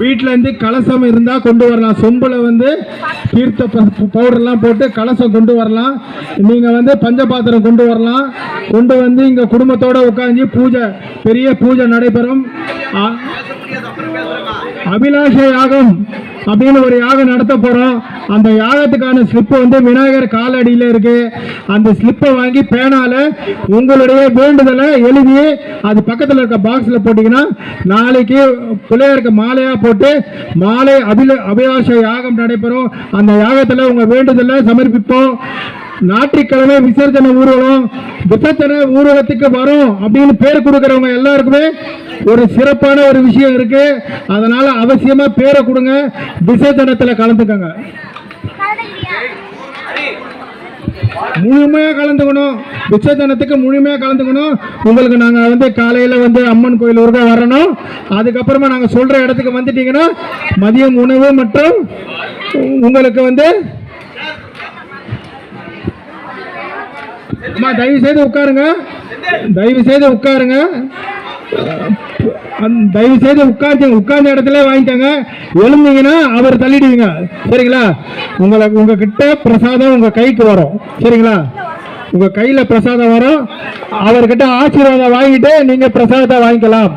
வீட்டிலேருந்து கலசம் இருந்தால் கொண்டு வரலாம். சொம்பில் வந்து தீர்த்த பவுடர்லாம் போட்டு கலசம் கொண்டு வரலாம். நீங்கள் வந்து பஞ்சபாத்திரம் கொண்டு வரலாம். கொண்டு வந்து இங்கே குடும்பத்தோடு உட்காந்து பூஜை, பெரிய பூஜை நடைபெறும். அபிலாஷ யாகம் அப்படின்னு ஒரு யாகம் நடத்த போகிறோம். அந்த யாகத்துக்கான ஸ்லிப்பு வந்து விநாயகர் காலடியில் இருக்கு. அந்த ஸ்லிப்பை வாங்கி பேனால உங்களுடைய வேண்டுதலை எழுதி அது பக்கத்தில் இருக்க பாக்ஸில் போட்டிங்கன்னா நாளைக்கு பிள்ளையாருக்கு மாலையாக போட்டு மாலை அபிலாஷ யாகம் நடைபெறும். அந்த யாகத்தில் உங்கள் வேண்டுதலை சமர்ப்பிப்போம். ஞாயிற்றுக்கிழமை விசர்ஜன ஊர்வலம். விசர்ஜன ஊர்வலத்துக்கு வரும் அப்படின்னு பேர் கொடுக்கறவங்க எல்லாருக்குமே ஒரு சிறப்பான ஒரு விஷயம் இருக்கு. அதனால அவசியமா பேரை கொடுங்க, விசர்ஜனத்தில் கலந்துக்கங்க. முழுமையா கலந்துக்கணும், விசர்ஜனத்துக்கு முழுமையா கலந்துக்கணும். உங்களுக்கு நாங்க வந்து காலையில வந்து அம்மன் கோயில் ஊருக்கா வரணும். அதுக்கப்புறமா நாங்க சொல்ற இடத்துக்கு வந்துட்டீங்கன்னா மதியம் உணவு மற்றும் உங்களுக்கு வந்து தயவு செய்து உட்காருங்க, தயவு செய்து உட்காருங்க, தயவு செய்து உட்கார்ந்த இடத்துல வாங்கிக்கோங்க. எழுந்தீங்கன்னா அவர் தள்ளிடுவீங்க. சரிங்களா? உங்ககிட்ட பிரசாதம் உங்க கைக்கு வரும். சரிங்களா? உங்க கையில பிரசாதம் வரும். அவர்கிட்ட ஆசீர்வாதம் வாங்கிட்டு நீங்க பிரசாதத்தை வாங்கிக்கலாம்.